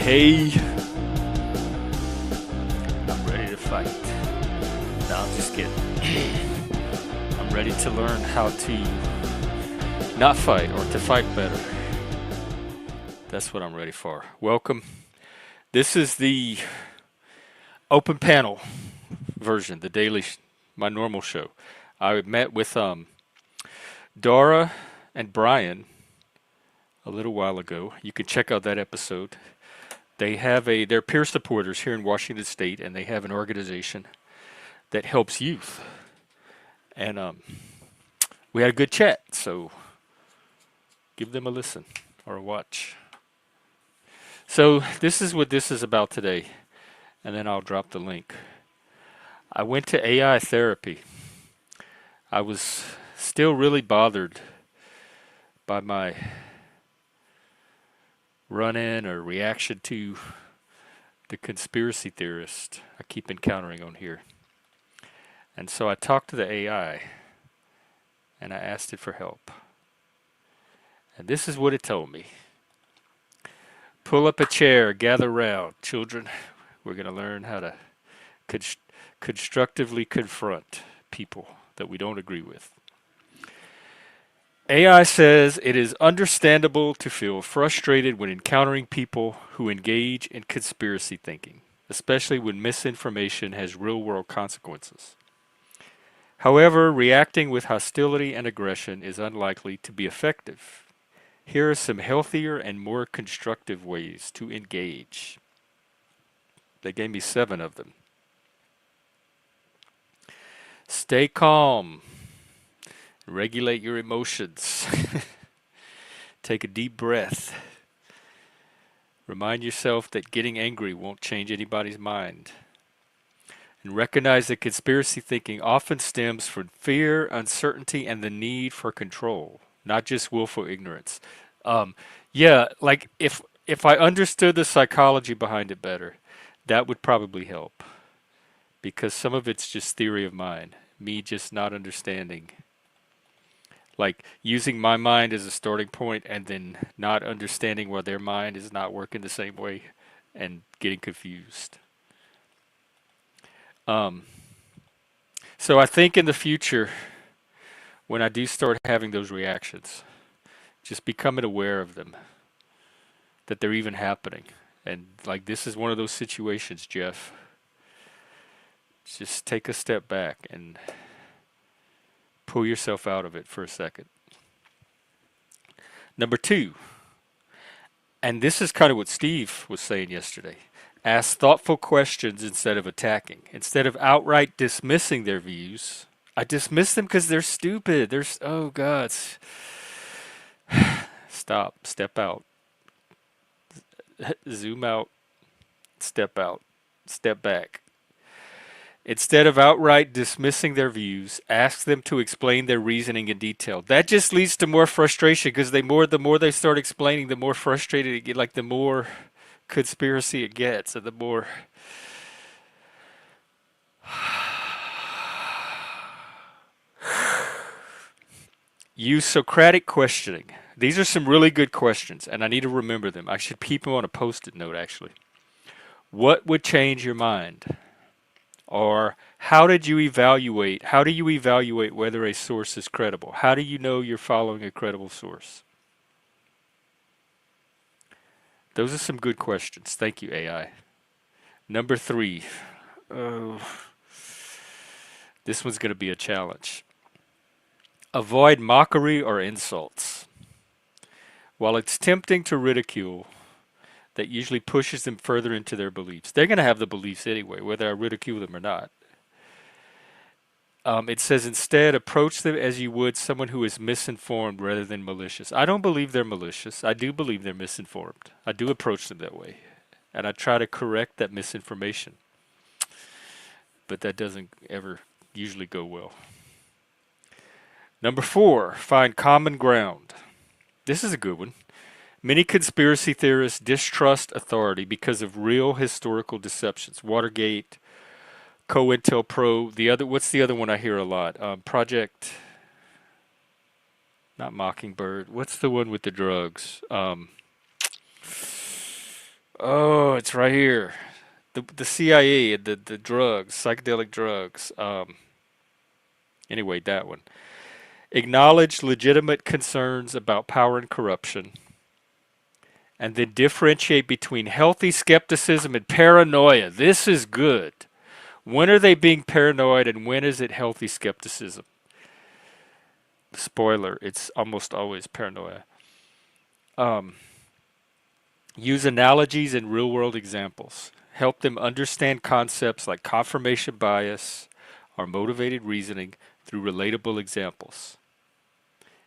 Hey, I'm ready to fight. No, I'm just kidding. I'm ready to learn how to not fight or to fight better. That's what I'm ready for. Welcome. This is the open panel version, the my normal show. I met with Dara and Brian a little while ago. You can check out that episode. They're peer supporters here in Washington State, and they have an organization that helps youth. And we had a good chat, so give them a listen or a watch. So this is what this is about today, and then I'll drop the link. I went to AI therapy. I was still really bothered by my run-in or reaction to the conspiracy theorist I keep encountering on here. And so I talked to the AI and I asked it for help. And this is what it told me. Pull up a chair, gather round. Children, we're going to learn how to constructively confront people that we don't agree with. AI says it is understandable to feel frustrated when encountering people who engage in conspiracy thinking, especially when misinformation has real-world consequences. However, reacting with hostility and aggression is unlikely to be effective. Here are some healthier and more constructive ways to engage. They gave me 7 of them. Stay calm. Regulate your emotions. Take a deep breath. Remind yourself that getting angry won't change anybody's mind. And recognize that conspiracy thinking often stems from fear, uncertainty, and the need for control, not just willful ignorance. Like if I understood the psychology behind it better, that would probably help. Because some of it's just theory of mind, me just not understanding. Like using my mind as a starting point and then not understanding why their mind is not working the same way and getting confused. So I think in the future, when I do start having those reactions, just becoming aware of them, that they're even happening. And like this is one of those situations, Jeff. Just take a step back and pull yourself out of it for a second. Number 2, and this is kind of what Steve was saying yesterday, ask thoughtful questions instead of attacking. Instead of outright dismissing their views, I dismiss them because they're stupid. Oh God. Stop, step out, zoom out, step back. Instead of outright dismissing their views, ask them to explain their reasoning in detail. That just leads to more frustration because the more they start explaining, the more frustrated it gets, like the more conspiracy it gets, and the more use Socratic questioning. These are some really good questions, and I need to remember them. I should keep them on a post-it note, actually. What would change your mind? Or how do you evaluate whether a source is credible? How do you know you're following a credible source? Those are some good questions. Thank you, AI. Number 3. This one's going to be a challenge. Avoid mockery or insults. While it's tempting to ridicule, that usually pushes them further into their beliefs. They're going to have the beliefs anyway, whether I ridicule them or not. It says instead, approach them as you would someone who is misinformed rather than malicious. I don't believe they're malicious. I do believe they're misinformed. I do approach them that way. And I try to correct that misinformation. But that doesn't ever usually go well. Number 4, find common ground. This is a good one. Many conspiracy theorists distrust authority because of real historical deceptions. Watergate, COINTELPRO. What's the other one I hear a lot? Project, not Mockingbird. What's the one with the drugs? Oh, it's right here. The CIA, the drugs, psychedelic drugs. Anyway, that one. Acknowledge legitimate concerns about power and corruption, and then differentiate between healthy skepticism and paranoia. This is good. When are they being paranoid and when is it healthy skepticism? Spoiler, it's almost always paranoia. Um, Use analogies and real world examples. Help them understand concepts like confirmation bias or motivated reasoning through relatable examples.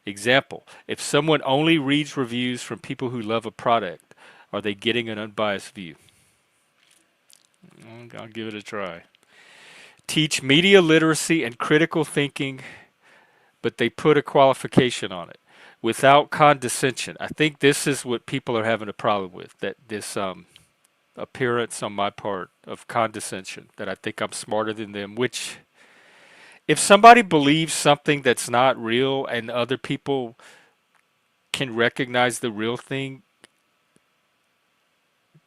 Example, if someone only reads reviews from people who love a product, are they getting an unbiased view? I'll give it a try. Teach media literacy and critical thinking, but they put a qualification on it without condescension. I think this is what people are having a problem with, that this appearance on my part of condescension, that I think I'm smarter than them, which if somebody believes something that's not real and other people can recognize the real thing,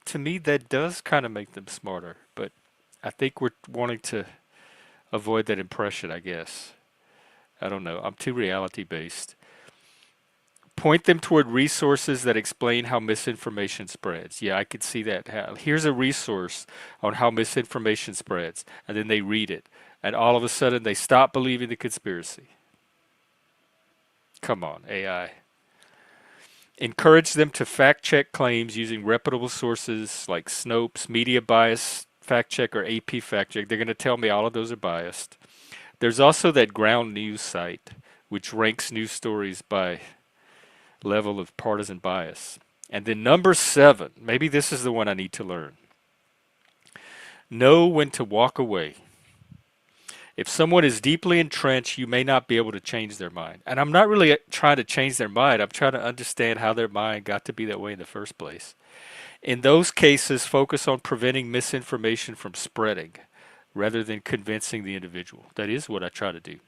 to me that does kind of make them smarter. But I think we're wanting to avoid that impression, I guess. I don't know. I'm too reality based. Point them toward resources that explain how misinformation spreads. Yeah, I could see that. Here's a resource on how misinformation spreads, and then they read it, and all of a sudden they stop believing the conspiracy. Come on, AI. Encourage them to fact check claims using reputable sources like Snopes, Media Bias Fact Check, or AP Fact Check. They're going to tell me all of those are biased. There's also that Ground News site, which ranks news stories by level of partisan bias. And then number 7, maybe this is the one I need to learn. Know when to walk away. If someone is deeply entrenched, you may not be able to change their mind. And I'm not really trying to change their mind. I'm trying to understand how their mind got to be that way in the first place. In those cases, focus on preventing misinformation from spreading rather than convincing the individual. That is what I try to do.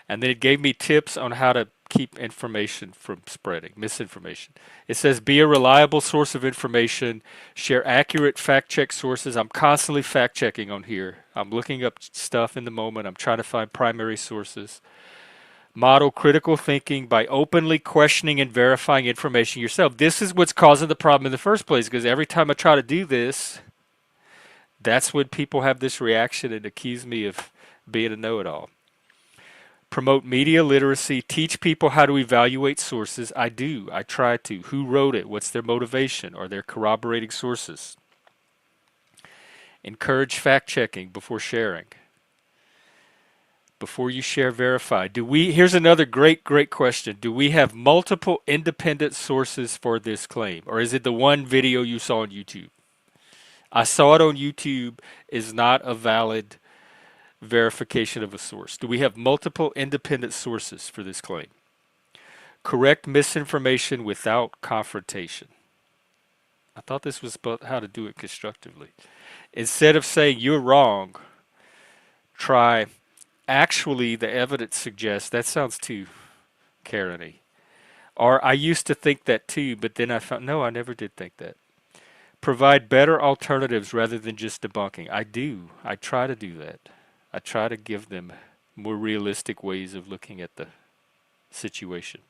And then it gave me tips on how to keep information from spreading, misinformation. It says be a reliable source of information, share accurate fact check sources. I'm constantly fact checking on here. I'm looking up stuff in the moment. I'm trying to find primary sources. Model critical thinking by openly questioning and verifying information yourself. This is what's causing the problem in the first place, because every time I try to do this, that's when people have this reaction and accuse me of being a know-it-all. Promote media literacy, teach people how to evaluate sources. I do. I try to. Who wrote it? What's their motivation? Are there corroborating sources? Encourage fact checking before sharing. Before you share, verify. Here's another great question. Do we have multiple independent sources for this claim? Or is it the one video you saw on YouTube? I saw it on YouTube is not a valid verification of a source. Do we have multiple independent sources for this claim? Correct misinformation without confrontation. I thought this was about how to do it constructively. Instead of saying you're wrong, try actually the evidence suggests. That sounds too Karen-y. Or I used to think that too, but then I found no, I never did think that. Provide better alternatives rather than just debunking. I do. I try to do that. I try to give them more realistic ways of looking at the situation.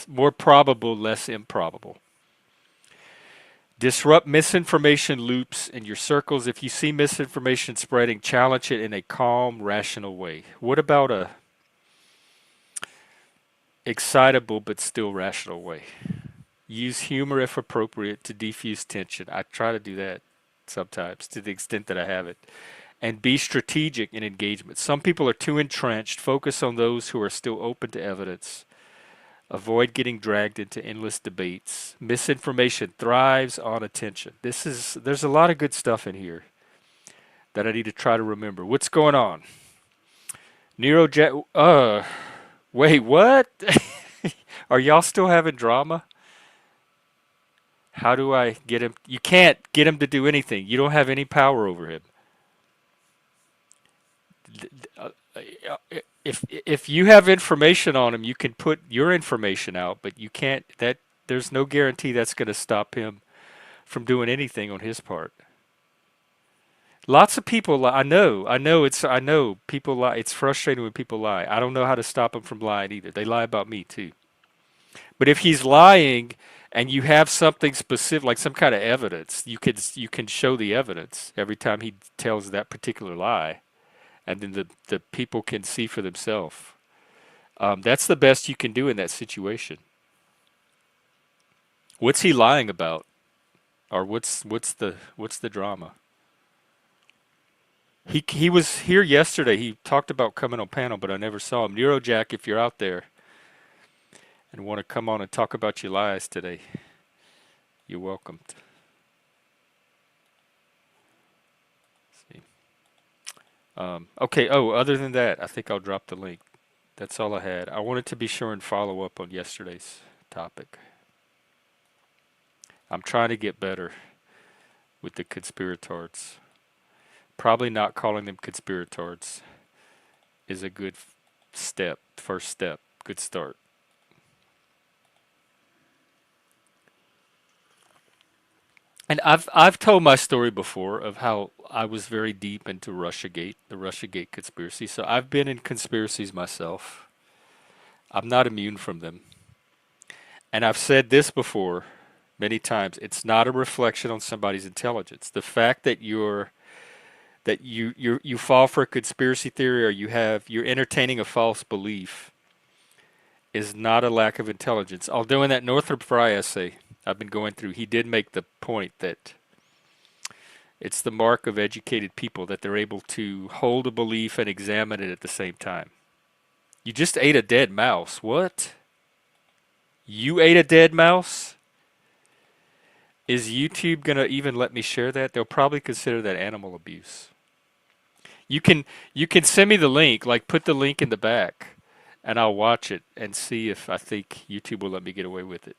More probable, less improbable. Disrupt misinformation loops in your circles. If you see misinformation spreading, challenge it in a calm, rational way. What about a excitable but still rational way? Use humor if appropriate to defuse tension. I try to do that sometimes to the extent that I have it. And be strategic in engagement. Some people are too entrenched. Focus on those who are still open to evidence. Avoid getting dragged into endless debates. Misinformation thrives on attention. There's a lot of good stuff in here that I need to try to remember. What's going on? Wait, what? Are y'all still having drama? How do I get him? You can't get him to do anything. You don't have any power over him. If you have information on him, you can put your information out, but you can't. there's no guarantee that's going to stop him from doing anything on his part. Lots of people lie. I know people lie. It's frustrating when people lie. I don't know how to stop them from lying either. They lie about me too. But if he's lying and you have something specific, like some kind of evidence, you can show the evidence every time he tells that particular lie, and then the people can see for themselves. That's the best you can do in that situation. What's he lying about, or what's the drama? He was here yesterday. He talked about coming on panel, but I never saw him. Neurojack, if you're out there and want to come on and talk about your lies today, you're welcome. See. Okay. Oh, other than that, I think I'll drop the link. That's all I had. I wanted to be sure and follow up on yesterday's topic. I'm trying to get better with the conspirators. Probably not calling them conspirators is a good step, first step, good start. And I've told my story before of how I was very deep into Russiagate, the Russiagate conspiracy. So I've been in conspiracies myself. I'm not immune from them. And I've said this before many times. It's not a reflection on somebody's intelligence. The fact that you fall for a conspiracy theory, or you're entertaining a false belief, is not a lack of intelligence. Although in that Northrop Frye essay I've been going through, he did make the point that it's the mark of educated people that they're able to hold a belief and examine it at the same time. You just ate a dead mouse. What? You ate a dead mouse? Is YouTube gonna even let me share that? They'll probably consider that animal abuse. You can you can send me the link, like put the link in the back, and I'll watch it and see if I think YouTube will let me get away with it.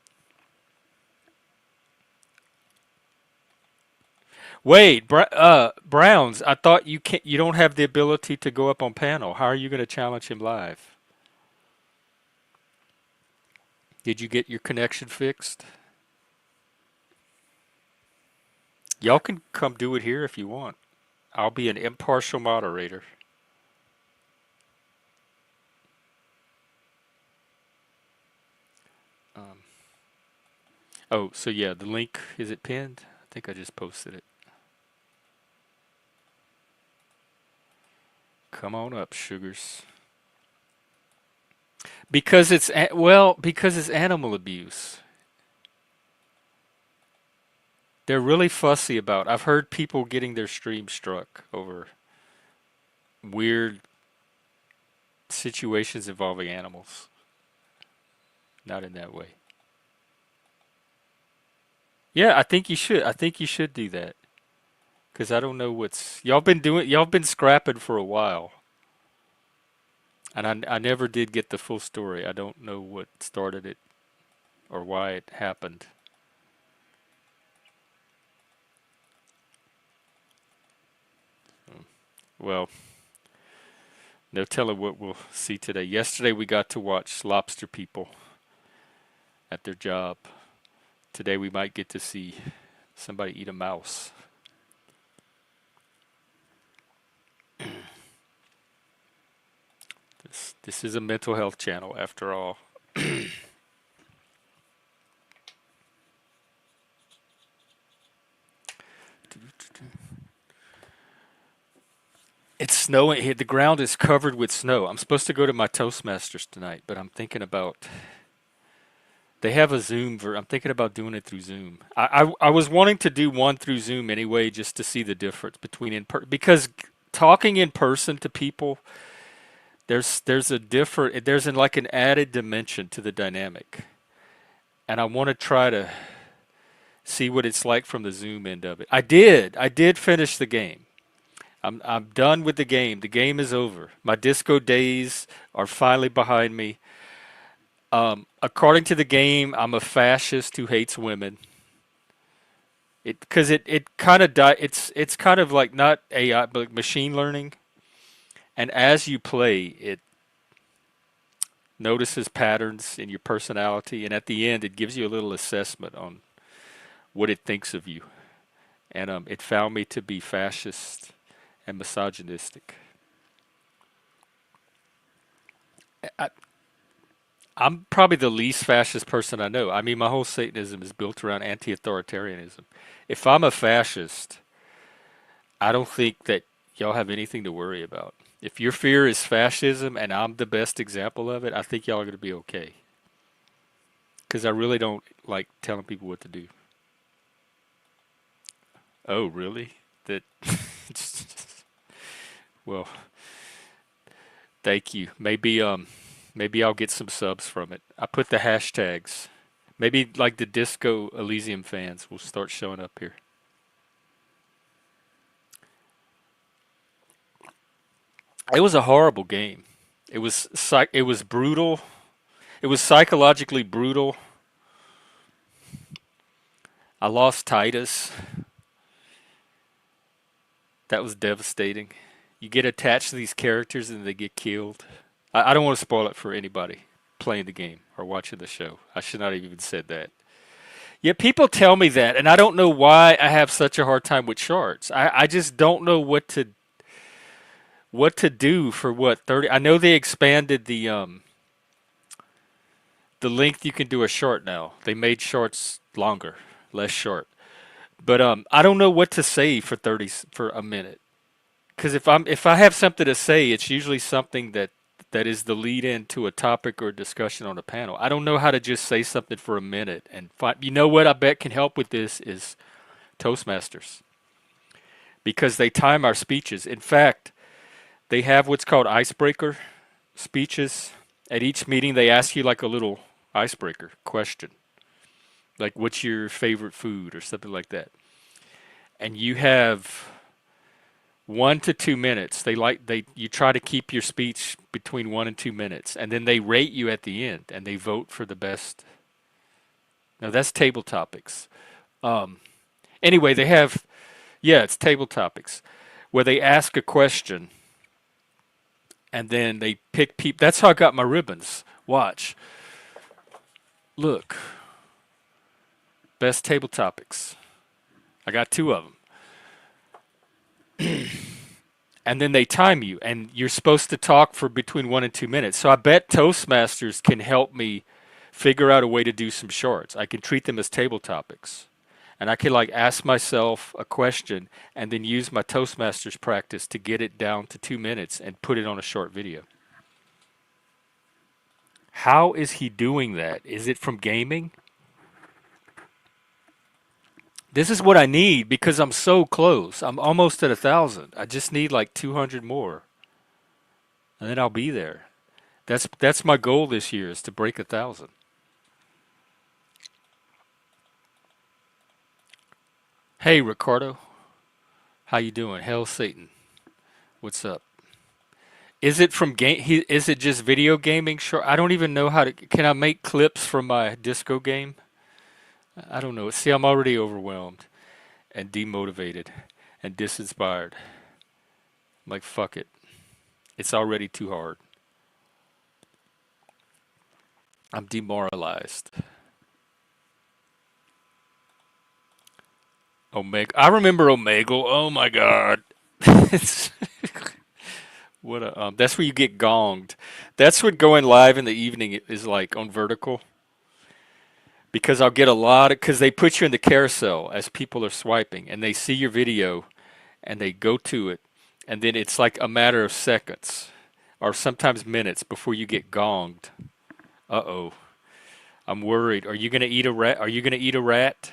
Wait, Browns, I thought you don't have the ability to go up on panel. How are you going to challenge him live? Did you get your connection fixed? Y'all can come do it here if you want. I'll be an impartial moderator. Um, oh, so yeah, the link, is it pinned? I think I just posted it. Come on up, sugars. Because it's animal abuse. They're really fussy about. I've heard people getting their stream struck over weird situations involving animals. Not in that way. Yeah, I think you should. I think you should do that. Because I don't know what's y'all been doing. Y'all been scrapping for a while, and I never did get the full story. I don't know what started it or why it happened. Well, no telling what we'll see today. Yesterday we got to watch lobster people at their job. Today we might get to see somebody eat a mouse. This is a mental health channel after all. It's snowing here. The ground is covered with snow. I'm supposed to go to my Toastmasters tonight, but I'm thinking about. They have a Zoom. I'm thinking about doing it through Zoom. I was wanting to do one through Zoom anyway, just to see the difference between because talking in person to people, there's like an added dimension to the dynamic, and I want to try to see what it's like from the Zoom end of it. I did finish the game. I'm done with the game. The game is over. My disco days are finally behind me. According to the game, I'm a fascist who hates women. It kind of it's kind of like not AI but machine learning, and as you play it, notices patterns in your personality, and at the end, it gives you a little assessment on what it thinks of you. And it found me to be fascist and misogynistic. I, I'm probably the least fascist person I know. I mean, my whole Satanism is built around anti-authoritarianism. If I'm a fascist, I don't think that y'all have anything to worry about. If your fear is fascism and I'm the best example of it, I think y'all are going to be okay. Because I really don't like telling people what to do. Oh, really? That. Well, thank you. Maybe I'll get some subs from it. I put the hashtags. Maybe like the Disco Elysium fans will start showing up here. It was a horrible game. It was brutal. It was psychologically brutal. I lost Titus. That was devastating. You get attached to these characters and they get killed. I don't want to spoil it for anybody playing the game or watching the show. I should not have even said that. Yet people tell me that, and I don't know why I have such a hard time with shorts. I just don't know what to do for what 30. I know they expanded the length you can do a short now. They made shorts longer, less short. But I don't know what to say for 30 for a minute. Because if I have something to say, it's usually something that is the lead in to a topic or discussion on a panel. I don't know how to just say something for a minute and find. You know what I bet can help with this is Toastmasters because they time our speeches. In fact, they have what's called icebreaker speeches. At each meeting, they ask you like a little icebreaker question, like what's your favorite food or something like that. And you have 1 to 2 minutes. They you try to keep your speech between 1 and 2 minutes, and then they rate you at the end, and they vote for the best. Now that's table topics. Um, anyway, they have it's table topics where they ask a question, and then they pick people. That's how I got my ribbons. Watch, look, best table topics. I got two of them. And then they time you, and you're supposed to talk for between 1 and 2 minutes. So I bet Toastmasters can help me figure out a way to do some shorts. I can treat them as table topics, and I can like ask myself a question and then use my Toastmasters practice to get it down to 2 minutes and put it on a short video. How is he doing that? Is it from gaming? This is what I need because I'm so close. I'm almost at 1,000. I just need like 200 more, and then I'll be there. That's my goal this year is to break 1,000. Hey Ricardo, how you doing? Hell Satan, what's up? Is it from game? Is it just video gaming? Sure. I don't even know how to. Can I make clips from my disco game? I don't know. See, I'm already overwhelmed and demotivated and disinspired. I'm like, fuck it. It's already too hard. I'm demoralized. Omega. I remember Omegle. Oh my god. It's what a that's where you get gonged. That's what going live in the evening is like on vertical because I'll get a lot of because they put you in the carousel as people are swiping and they see your video and they go to it and then it's like a matter of seconds or sometimes minutes before you get gonged. Uh-oh. I'm worried. Are you going to eat a rat? Are you going to eat a rat?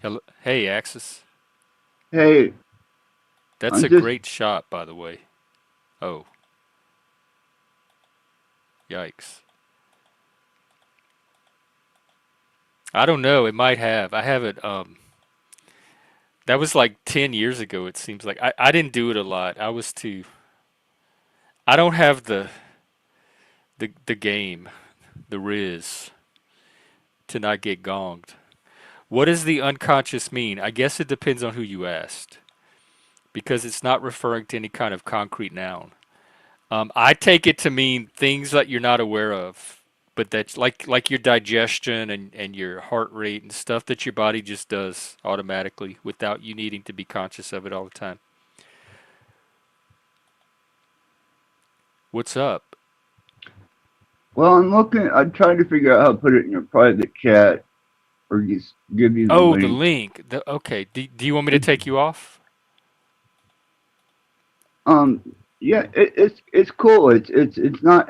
Hello? Hey, Axis. Hey, That's I'm a just great shot, by the way. Oh, yikes. I don't know. It might have. I haven't. That was like 10 years ago, it seems like. I didn't do it a lot. I was too. I don't have the game, the riz, to not get gonged. What does the unconscious mean? I guess it depends on who you asked, because it's not referring to any kind of concrete noun. I take it to mean things that you're not aware of, but that's like your digestion and your heart rate and stuff that your body just does automatically without you needing to be conscious of it all the time. What's up? Well, I'm trying to figure out how to put it in your private chat or just give you the Oh, the link. link. Okay. Do you want me to take you off? Um, yeah, it's cool. It's not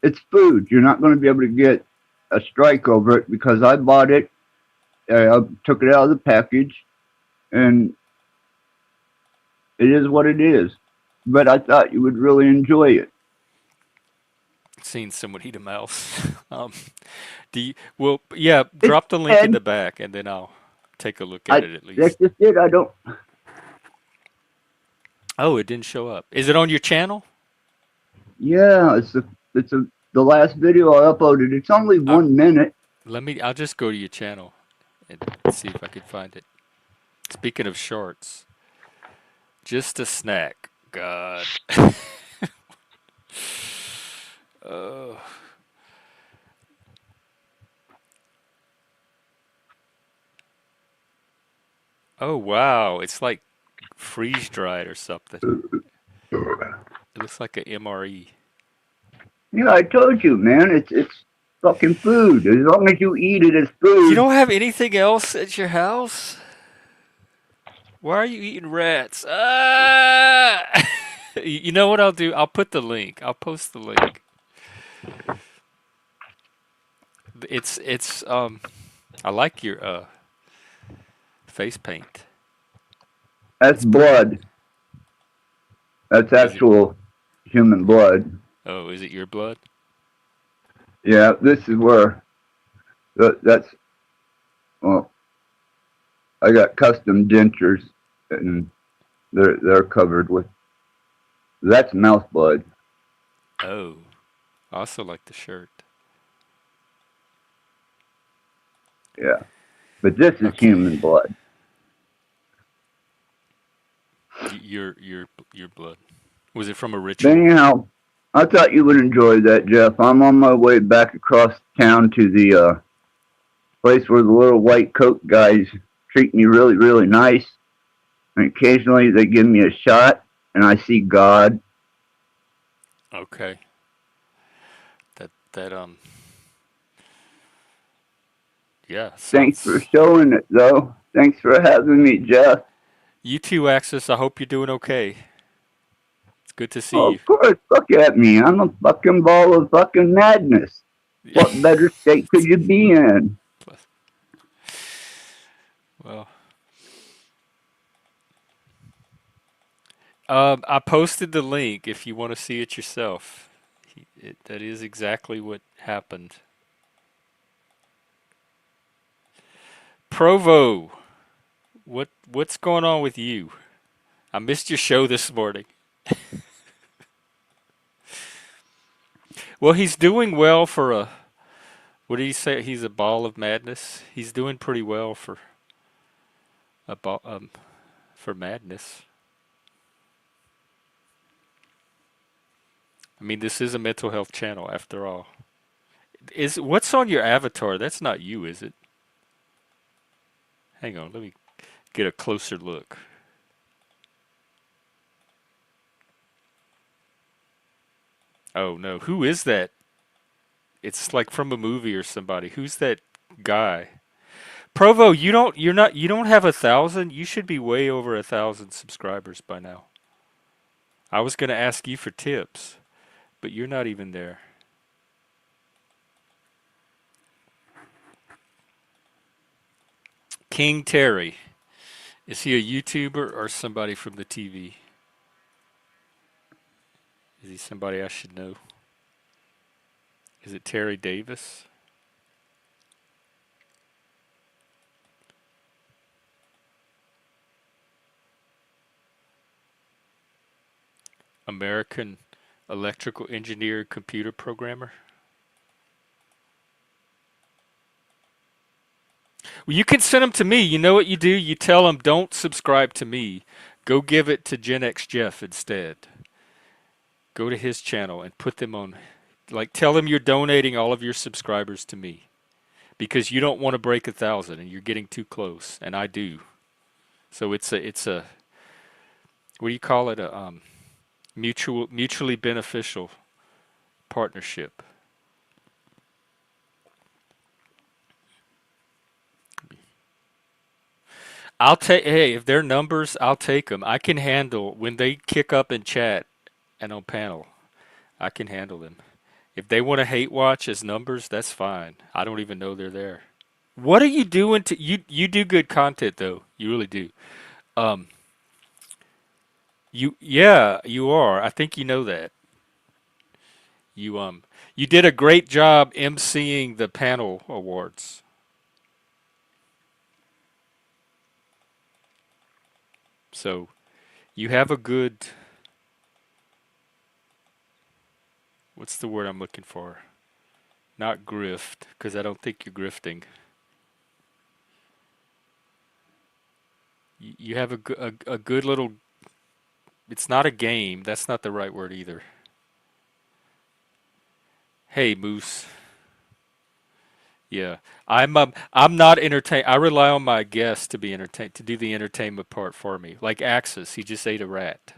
it's food. You're not going to be able to get a strike over it because I bought it. I took it out of the package, and it is what it is. But I thought you would really enjoy it. Seen someone eat a mouse. Do you, well, yeah, It's drop the link in dead. the back and then I'll take a look at it at That's least. just it. I don't. Oh, it didn't show up. Is it on your channel? Yeah, it's the last video I uploaded. It's only Uh, 1 minute. I'll just go to your channel and see if I can find it. Speaking of shorts, just a snack. God. Oh, oh wow. It's like freeze dried or something. It looks like a MRE. Yeah, I told you, man. It's fucking food. As long as you eat it as You food. don't have anything else at your house? Why are you eating rats? Ah! You know what I'll do? I'll put the link. I'll post the link. It's I like your face paint. That's It's pretty. blood. That's Is it? actual human blood. Oh, is it your blood? Yeah, this is where that's. Well, I got custom dentures, and they're covered with. That's mouse blood. Oh, I also like the shirt. Yeah, but this is Okay. human blood. Your blood. Was it from a But ritual? anyhow, I thought you would enjoy that, Jeff. I'm on my way back across town to the place where the little white coat guys treat me really, really nice. And occasionally they give me a shot, and I see God. Okay. That yeah, Thanks for sounds. showing it, though. Thanks for having me, Jeff. You too, Axis. I hope you're doing okay. It's good to see Oh, you. of course, look at me. I'm a fucking ball of fucking madness. What better state could you be in? Well, I posted the link if you want to see it yourself. That is exactly what happened. Provo, what's going on with you? I missed your show this morning. Well, he's doing well for a. What did he say? He's a ball of madness. He's doing pretty well a ball for madness. I mean, this is a mental health channel after all. Is what's on your avatar? That's not you, is it? Hang on, let me get a closer look. Oh no, who is that? It's like from a movie or somebody. Who's that guy? Provo, you don't have 1,000. You should be way over 1,000 subscribers by now. I was gonna ask you for tips, but you're not even there. King Terry, is he a YouTuber or somebody from the TV? Is he somebody I should know? Is it Terry Davis? American electrical engineer, computer programmer? Well, you can send them to me. You know what you do? You tell them, don't subscribe to me. Go give it to Gen X Jeff instead. Go to his channel and put them on. Like, tell him you're donating all of your subscribers to me because you don't want to break 1,000 and you're getting too close, and I do. So it's a what do you call it? A mutually beneficial partnership. I'll take. Hey, if they're numbers, I'll take them. I can handle when they kick up in chat and on panel. I can handle them. If they want to hate watch as numbers, that's fine. I don't even know they're there. What are you doing to you? You do good content though. You really do. Um, yeah, you are. I think you know that. You did a great job emceeing the panel awards. So you have a good. What's the word I'm looking for? Not grift, because I don't think you're grifting. You have a good little. It's not a game. That's not the right word either. Hey, Moose. Yeah, I'm not entertain. I rely on my guests to be entertain to do the entertainment part for me. Like Axis, he just ate a rat.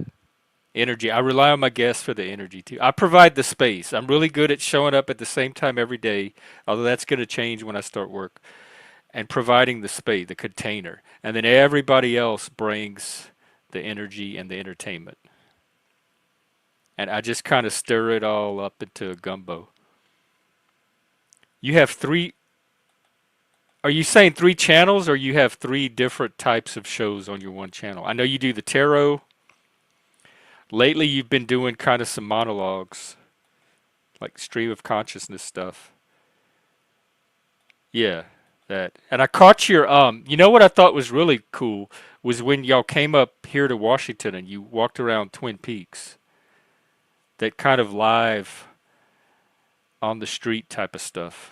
Energy. I rely on my guests for the energy too. I provide the space. I'm really good at showing up at the same time every day, although that's going to change when I start work. And providing the space, the container, and then everybody else brings the energy and the entertainment. And I just kind of stir it all up into a gumbo. You have three. Are you saying three channels, or you have three different types of shows on your one channel? I know you do the tarot. Lately, you've been doing kind of some monologues, like stream of consciousness stuff. Yeah, that. And I caught your you know what I thought was really cool was when y'all came up here to Washington and you walked around Twin Peaks. That kind of live on the street type of stuff.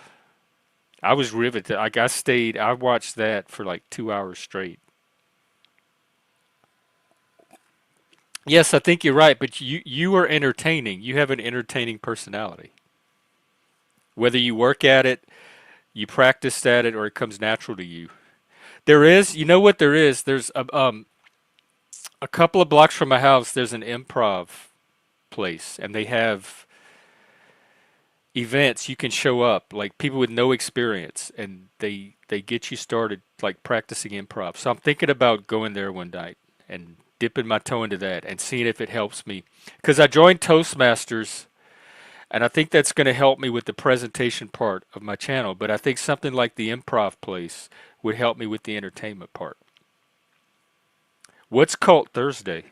I was riveted. Like I watched that for like 2 hours straight. Yes, I think you're right, but you are entertaining. You have an entertaining personality. Whether you work at it, you practiced at it, or it comes natural to you. There is, you know what there is? There's a couple of blocks from my house. There's an improv place, and they have events you can show up, like people with no experience, and they get you started like practicing improv. So I'm thinking about going there one night and dipping my toe into that and seeing if it helps me, because I joined Toastmasters, and I think that's going to help me with the presentation part of my channel, but I think something like the improv place would help me with the entertainment part. What's Cult Thursday?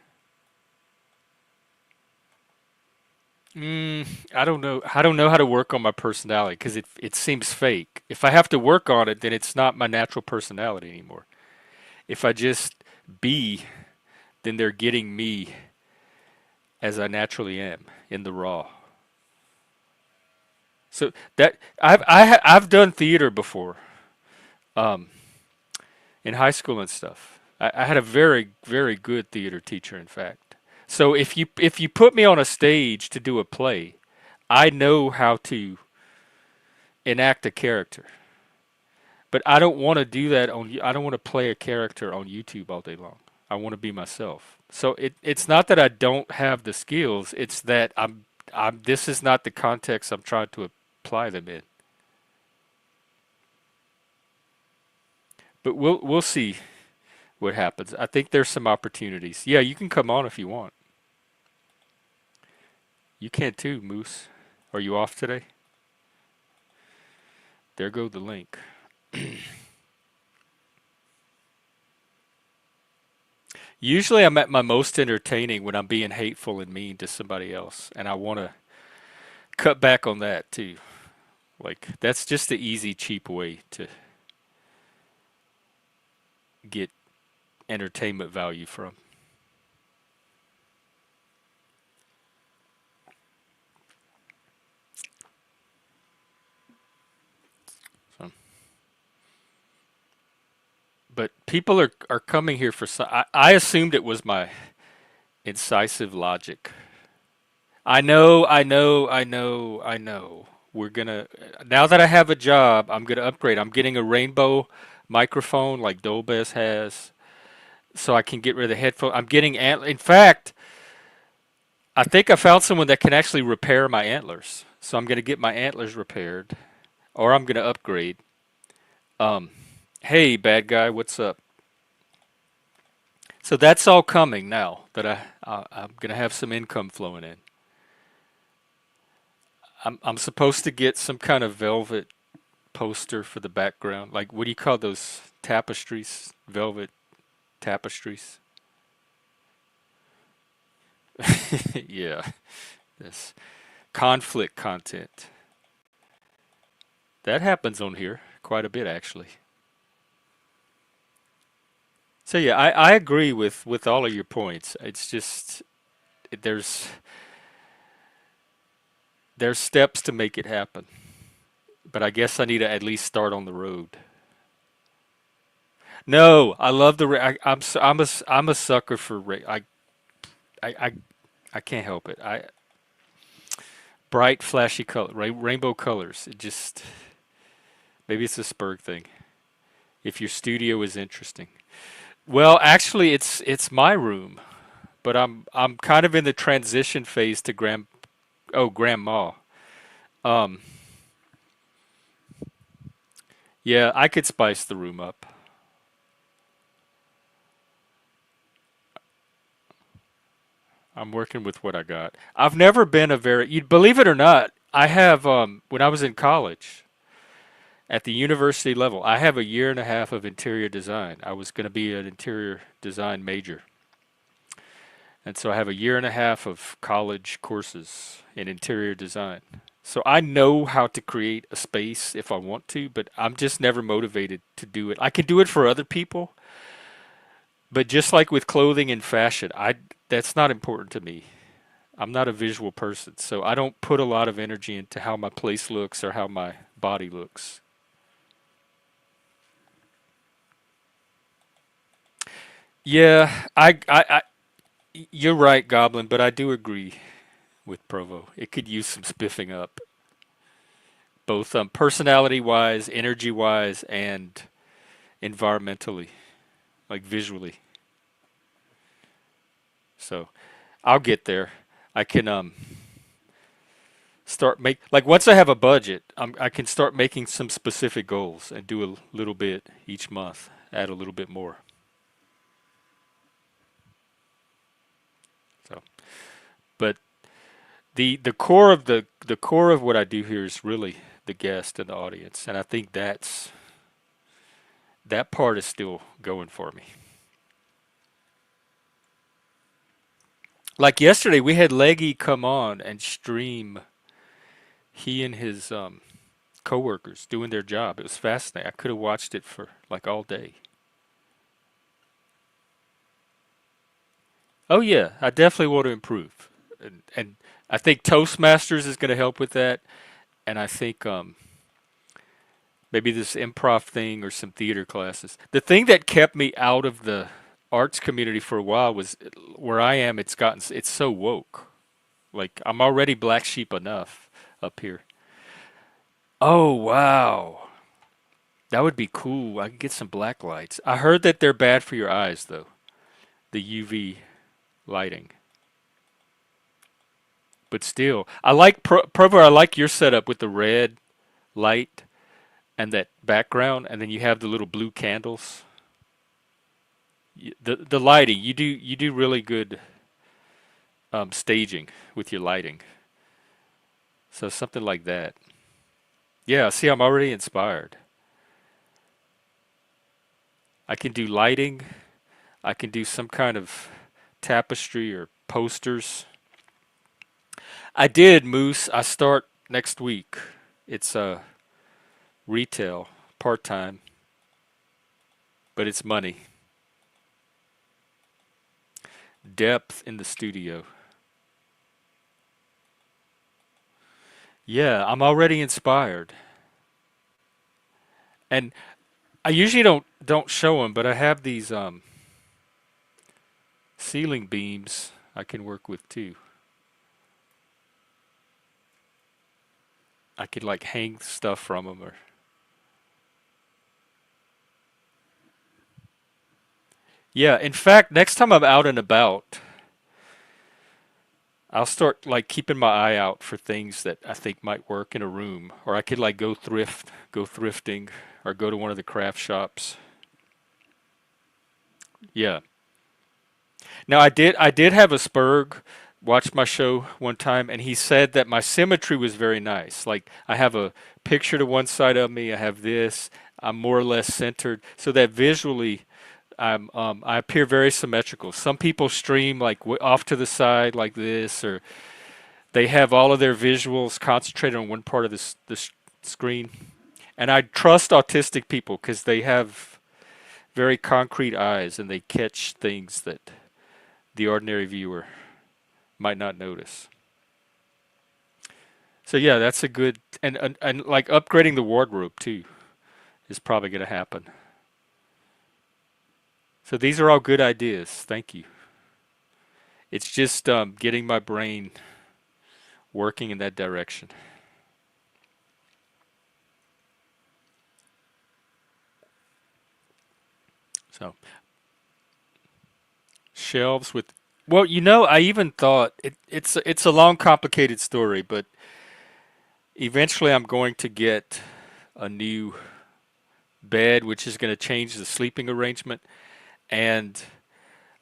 I don't know. I don't know how to work on my personality because it seems fake. If I have to work on it, then it's not my natural personality anymore. If I just be, then they're getting me as I naturally am in the raw. So that I've done theater before, um, in high school and stuff. I had a very good theater teacher, in fact. So if you put me on a stage to do a play, I know how to enact a character. But I don't want to do that on. I don't want to play a character on YouTube all day long. I want to be myself. So it's not that I don't have the skills. It's that I'm. This is not the context I'm trying to apply them in. But we'll see what happens. I think there's some opportunities. Yeah, you can come on if you want. You can too, Moose. Are you off today? There go the link. Usually I'm at my most entertaining when I'm being hateful and mean to somebody else, and I want to cut back on that too. Like that's just the easy, cheap way to get entertainment value from. So, but people are coming here for some. I assumed it was my incisive logic. I know. We're gonna, now that I have a job, I'm gonna upgrade. I'm getting a rainbow microphone like Dolbez has, so I can get rid of the headphone. I'm getting in fact, I think I found someone that can actually repair my antlers. So I'm gonna get my antlers repaired, or I'm gonna upgrade. Um, hey, bad guy, what's up? So that's all coming now that I'm gonna have some income flowing in. I'm supposed to get some kind of velvet poster for the background. Like, what do you call those tapestries? Velvet tapestries? Yeah, this conflict content. That happens on here quite a bit, actually. So yeah, I agree with all of your points. It's just there's there's steps to make it happen, but I guess I need to at least start on the road. No, I love the. I'm a sucker for. I I I can't help it. I bright, flashy color, rainbow colors. It just maybe it's a Spurg thing. If your studio is interesting, well, actually, it's my room, but I'm kind of in the transition phase to grandma. Um, yeah, I could spice the room up. I'm working with what I got. I've never been a very, you believe it or not, I have when I was in college at the university level, I have a year and a half of interior design. I was going to be an interior design major. And so I have a year and a half of college courses in interior design. So I know how to create a space if I want to, but I'm just never motivated to do it. I can do it for other people, but just like with clothing and fashion, I that's not important to me. I'm not a visual person, so I don't put a lot of energy into how my place looks or how my body looks. Yeah, you're right, Goblin, but I do agree with Provo. It could use some spiffing up, both personality wise, energy wise, and environmentally, like visually. So I'll get there. I can start make like once I have a budget, I can start making some specific goals and do a little bit each month, add a little bit more. So, but the core of what I do here is really the guest and the audience, and I think that part is still going for me. Like yesterday, we had Leggy come on and stream he and his coworkers doing their job. It was fascinating. I could have watched it for like all day. Oh yeah, I definitely want to improve, and I think Toastmasters is going to help with that. And I think maybe this improv thing or some theater classes. The thing that kept me out of the arts community for a while was where I am. It's so woke. Like I'm already black sheep enough up here. Oh wow, that would be cool. I could get some black lights. I heard that they're bad for your eyes though. The UV lighting. But still, I like Provo. I like your setup with the red light and that background, and then you have the little blue candles. The lighting, you do really good staging with your lighting. So something like that. Yeah, see, I'm already inspired. I can do lighting. I can do some kind of tapestry or posters. I did Moose. I start next week. It's retail, part time, but it's money. Depth in the studio. Yeah, I'm already inspired. And I usually don't show them, but I have these ceiling beams I can work with too. I could like hang stuff from them, or yeah. In fact, next time I'm out and about, I'll start like keeping my eye out for things that I think might work in a room, or I could like go thrifting, or go to one of the craft shops. Yeah. Now I did have a Spurg watch my show one time, and he said that my symmetry was very nice. Like I have a picture to one side of me, I have this, I'm more or less centered, so that visually I appear very symmetrical. Some people stream like off to the side like this, or they have all of their visuals concentrated on one part of this screen. And I trust autistic people because they have very concrete eyes and they catch things that the ordinary viewer might not notice. So yeah, that's a good, and like upgrading the wardrobe too is probably going to happen. So these are all good ideas. Thank you. It's just getting my brain working in that direction. So shelves with, well, I even thought it's a long, complicated story, but eventually I'm going to get a new bed, which is going to change the sleeping arrangement, and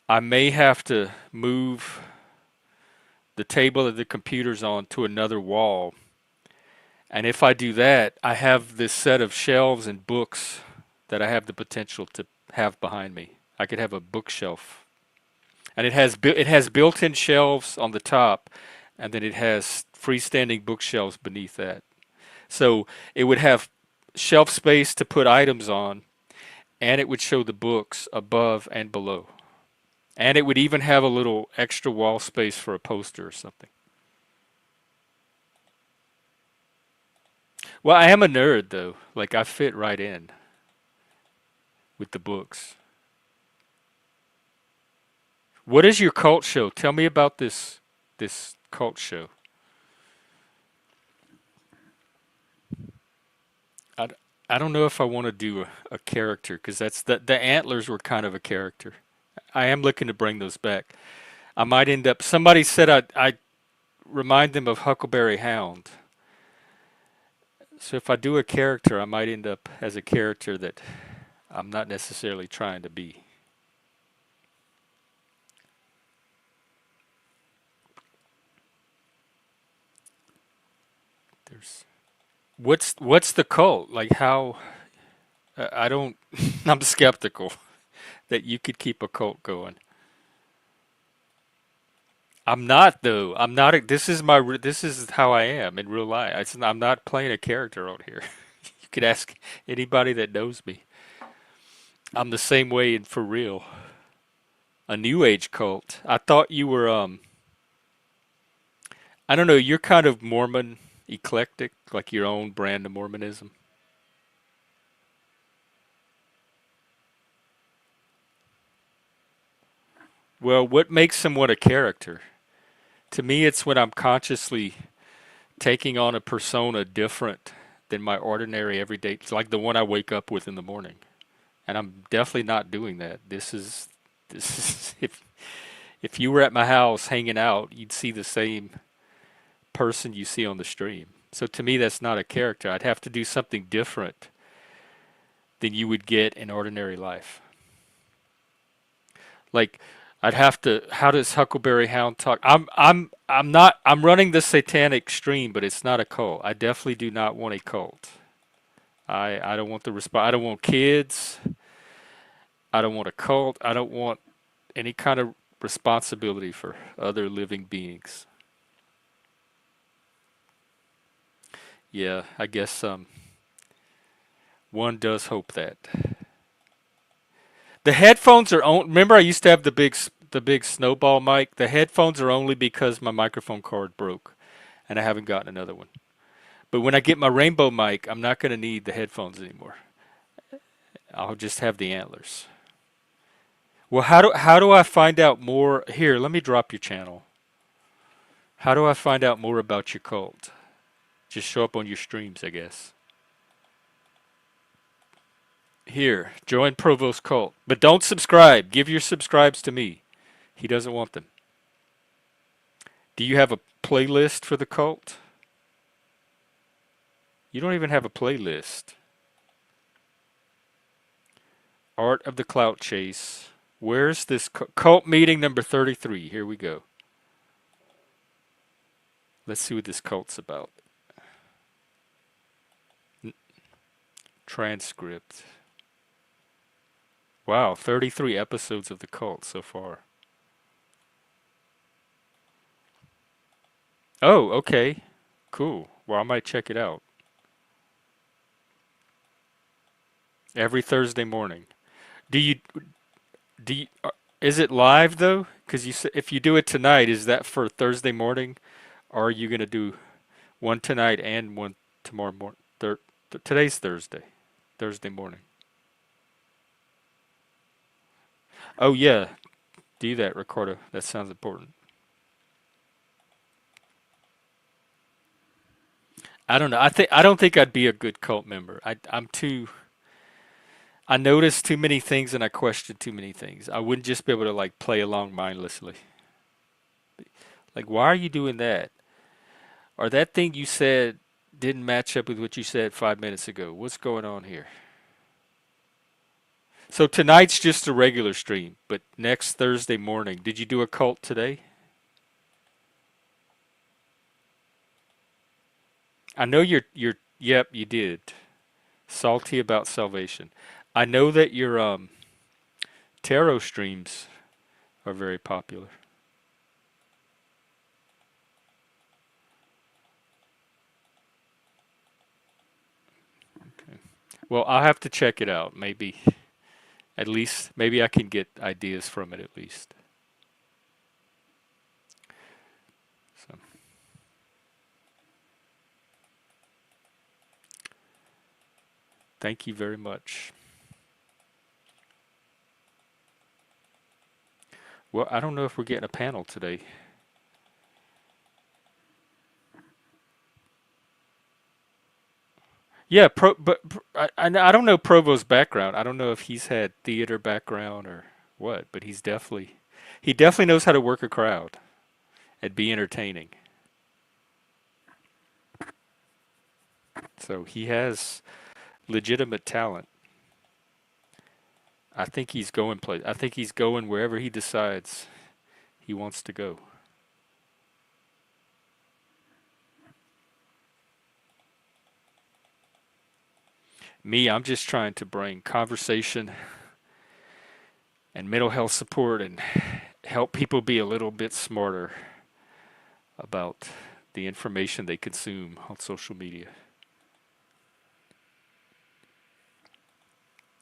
I may have to move the table that the computer's on to another wall. And if I do that, I have this set of shelves and books that I have the potential to have behind me. I could have a bookshelf, and it has built-in shelves on the top, and then it has freestanding bookshelves beneath that. So it would have shelf space to put items on, and it would show the books above and below. And it would even have a little extra wall space for a poster or something. Well, I am a nerd though. Like I fit right in with the books. What is your cult show? Tell me about this cult show. I, I don't know if I want to do a character because that's the antlers were kind of a character. I am looking to bring those back. I might end up. Somebody said I remind them of Huckleberry Hound. So if I do a character, I might end up as a character that I'm not necessarily trying to be. There's what's the cult? Like how I don't I'm skeptical that you could keep a cult going. I'm not though. I'm not this is this is how I am in real life. I'm not playing a character out here. You could ask anybody that knows me. I'm the same way and for real. A new age cult. I thought you were I don't know, you're kind of Mormon eclectic, like your own brand of Mormonism. Well, what makes someone a character? To me, it's when I'm consciously taking on a persona different than my ordinary everyday, it's like the one I wake up with in the morning. And I'm definitely not doing that. This is if you were at my house hanging out, you'd see the same person you see on the stream. So to me, that's not a character. I'd have to do something different than you would get in ordinary life. Like I'd have to. How does Huckleberry Hound talk? I'm not. I'm running the satanic stream, but it's not a cult. I definitely do not want a cult. I don't want the response. I don't want kids. I don't want a cult. I don't want any kind of responsibility for other living beings. Yeah, I guess one does hope that. The headphones are on. Remember, I used to have the big snowball mic. The headphones are only because my microphone cord broke, and I haven't gotten another one. But when I get my rainbow mic, I'm not going to need the headphones anymore. I'll just have the antlers. Well, how do I find out more? Here, let me drop your channel. How do I find out more about your cult? Just show up on your streams, I guess. Here, join Provost Cult. But don't subscribe. Give your subscribes to me. He doesn't want them. Do you have a playlist for the cult? You don't even have a playlist. Art of the Clout Chase. Where's this cult meeting number 33? Here we go. Let's see what this cult's about. Transcript. Wow, 33 episodes of the cult so far. Oh, okay. Cool. Well, I might check it out. Every Thursday morning. Do you is it live though? Because you said if you do it tonight, is that for Thursday morning, or are you gonna do one tonight and one tomorrow morning? Today's Thursday, Thursday morning. Oh yeah, do that, Ricardo. That sounds important. I don't know. I don't think I'd be a good cult member. I'm too. I notice too many things and I question too many things. I wouldn't just be able to like play along mindlessly. Like, why are you doing that? Or that thing you said didn't match up with what you said 5 minutes ago. What's going on here? So tonight's just a regular stream, but next Thursday morning, did you do a cult today? I know yep, you did. Salty about salvation. I know that your tarot streams are very popular. Okay. Well, I'll have to check it out. Maybe at least maybe I can get ideas from it at least. So thank you very much. Well, I don't know if we're getting a panel today. Yeah, I don't know Provo's background. I don't know if he's had theater background or what, but he definitely knows how to work a crowd and be entertaining. So he has legitimate talent. I think he's going place. I think he's going wherever he decides he wants to go. Me, I'm just trying to bring conversation and mental health support and help people be a little bit smarter about the information they consume on social media.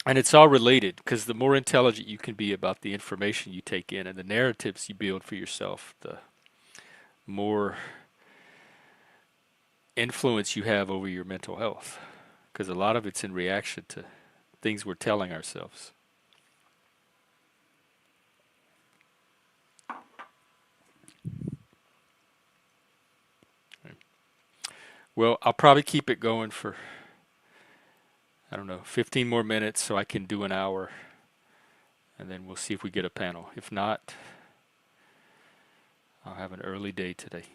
And it's all related because the more intelligent you can be about the information you take in and the narratives you build for yourself, the more influence you have over your mental health. Because a lot of it's in reaction to things we're telling ourselves. Well, I'll probably keep it going for, I don't know, 15 more minutes so I can do an hour. And then we'll see if we get a panel. If not, I'll have an early day today.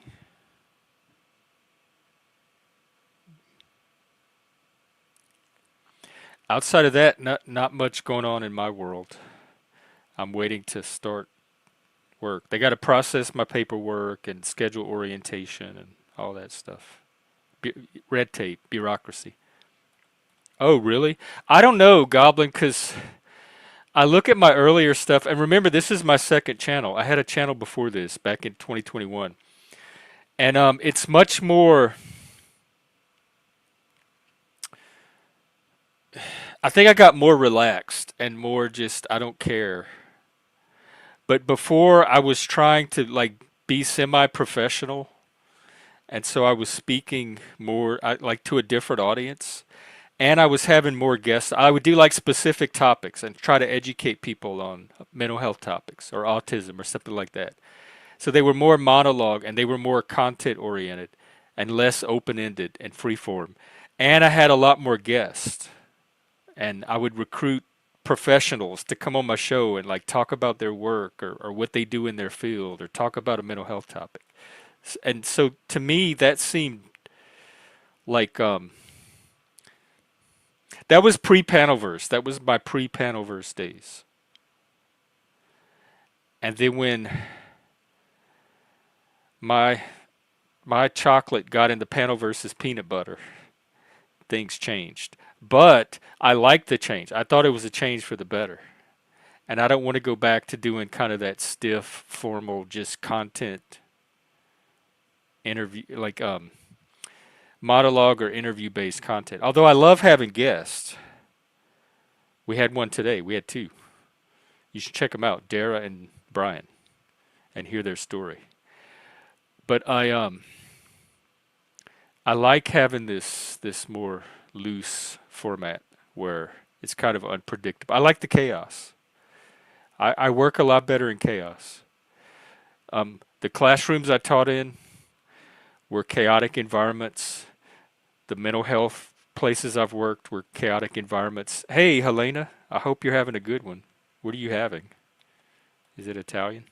Outside of that, not much going on in my world. I'm waiting to start work. They got to process my paperwork and schedule orientation and all that stuff. Red tape, bureaucracy. Oh, really? I don't know, Goblin, because I look at my earlier stuff, and remember, this is my second channel. I had a channel before this, back in 2021. And it's much more... I think I got more relaxed and more just, I don't care. But before, I was trying to, like, be semi-professional. And so I was speaking more, like, to a different audience. And I was having more guests. I would do like specific topics and try to educate people on mental health topics or autism or something like that. So they were more monologue and they were more content oriented. and less open-ended and freeform. And I had a lot more guests, and I would recruit professionals to come on my show and like talk about their work or what they do in their field or talk about a mental health topic. And so to me, that seemed like that was pre-Panelverse. That was my pre-Panelverse days. And then when my my chocolate got into Panelverse's peanut butter, things changed. But I liked the change. I thought it was a change for the better. And I don't want to go back to doing kind of that stiff, formal, just content interview, like monologue or interview based content. Although I love having guests. We had one today. We had two. You should check them out, Dara and Brian, and hear their story. But I like having this more loose format where it's kind of unpredictable. I like the chaos. I work a lot better in chaos. The classrooms I taught in were chaotic environments. The mental health places I've worked were chaotic environments. Hey, Helena, I hope you're having a good one. What are you having? Is it Italian?